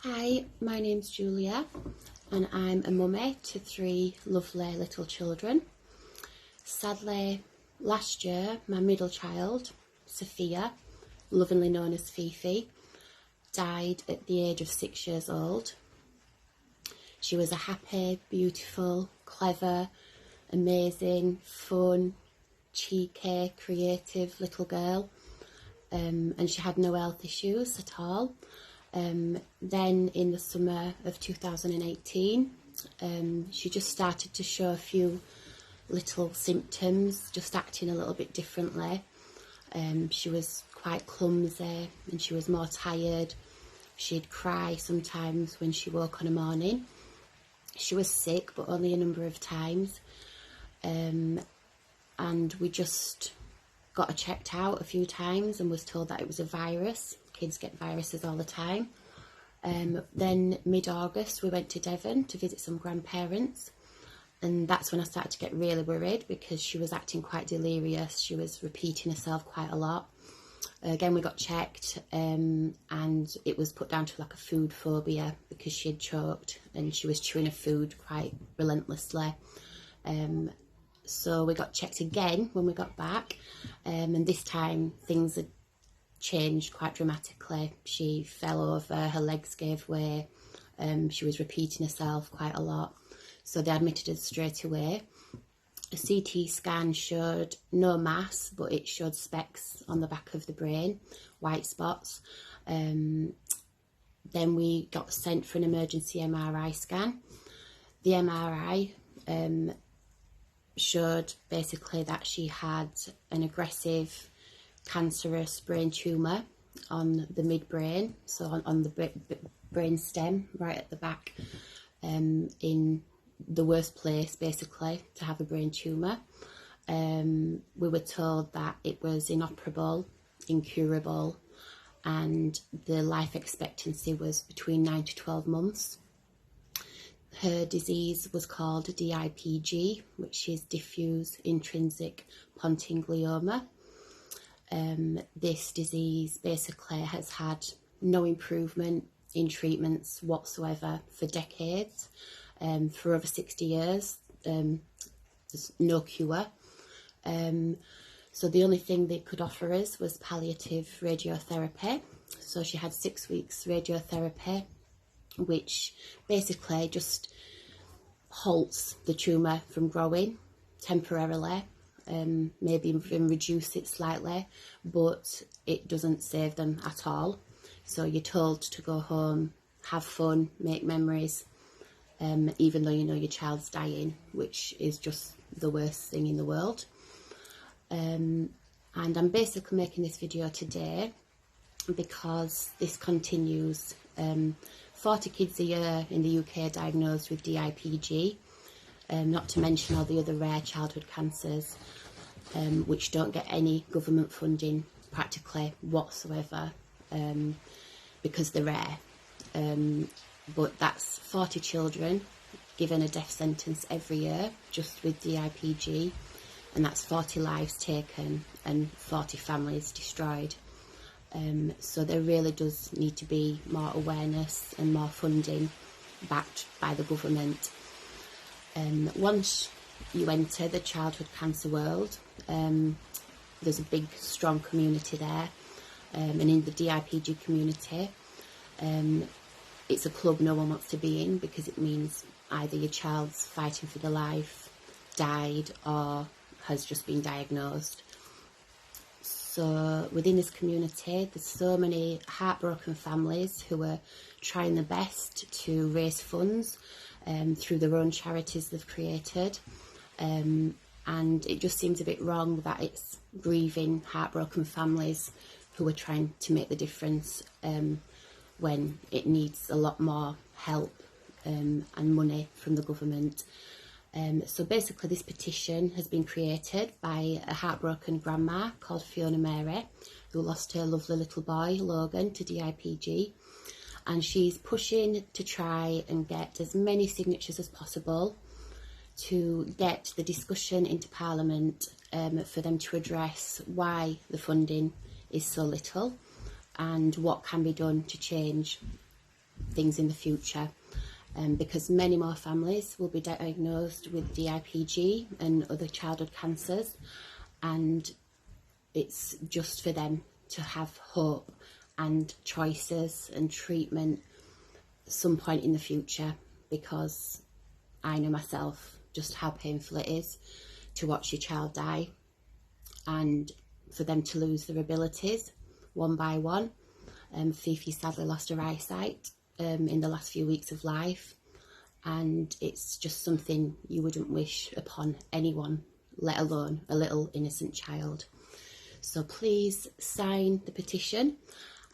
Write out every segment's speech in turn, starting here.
Hi, my name's Julia and I'm a mummy to three lovely little children. Sadly, last year my middle child, Sophia, lovingly known as Fifi, died at the age of 6 years old. She was a happy, beautiful, clever, amazing, fun, cheeky, creative little girl, and she had no health issues at all. Then in the summer of 2018, she just started to show a few little symptoms, just acting a little bit differently. She was quite clumsy and she was more tired. She'd cry sometimes when she woke on a morning. She was sick, but only a number of times. And we just got her checked out a few times and was told that it was a virus. Kids get viruses all the time. Then mid-August we went to Devon to visit some grandparents, and that's when I started to get really worried because she was acting quite delirious. She was repeating herself quite a lot. Again, we got checked, and it was put down to like a food phobia because she had choked and she was chewing her food quite relentlessly. So we got checked again when we got back, and this time things had changed quite dramatically. She fell over, her legs gave way, she was repeating herself quite a lot. So they admitted her straight away. A CT scan showed no mass, but it showed specks on the back of the brain, white spots. Then we got sent for an emergency MRI scan. The MRI showed basically that she had an aggressive cancerous brain tumour on the midbrain, so on the brain stem right at the back, in the worst place basically to have a brain tumour. We were told that it was inoperable, incurable, and the life expectancy was between 9 to 12 months. Her disease was called DIPG, which is diffuse intrinsic pontine glioma. This disease basically has had no improvement in treatments whatsoever for decades. For over 60 years, there's no cure. So the only thing they could offer us was palliative radiotherapy. So she had 6 weeks radiotherapy, which basically just halts the tumour from growing temporarily. Maybe even reduce it slightly, but it doesn't save them at all. So you're told to go home, have fun, make memories, even though you know your child's dying, which is just the worst thing in the world. And I'm basically making this video today because this continues. 40 kids a year in the UK are diagnosed with DIPG, not to mention all the other rare childhood cancers, which don't get any government funding practically whatsoever, because they're rare. But that's 40 children given a death sentence every year just with DIPG, and that's 40 lives taken and 40 families destroyed. So there really does need to be more awareness and more funding backed by the government. Once you enter the childhood cancer world, there's a big strong community there, and in the DIPG community, it's a club no one wants to be in because it means either your child's fighting for their life, died, or has just been diagnosed. So within this community, there's so many heartbroken families who are trying their best to raise funds through their own charities they've created, and it just seems a bit wrong that it's grieving, heartbroken families who are trying to make the difference, when it needs a lot more help and money from the government. So basically this petition has been created by a heartbroken grandma called Fiona Mary, who lost her lovely little boy Logan to DIPG, and she's pushing to try and get as many signatures as possible to get the discussion into Parliament, for them to address why the funding is so little and what can be done to change. things in the future. Because many more families will be diagnosed with DIPG and other childhood cancers, and it's just for them to have hope and choices and treatment at some point in the future, because I know myself just how painful it is to watch your child die and for them to lose their abilities one by one. Fifi sadly lost her eyesight in the last few weeks of life, and it's just something you wouldn't wish upon anyone, let alone a little innocent child. So please sign the petition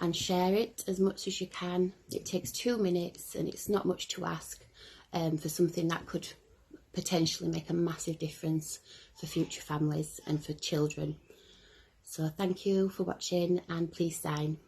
and share it as much as you can. It takes 2 minutes and it's not much to ask for something that could potentially make a massive difference for future families and for children. So thank you for watching, and please sign.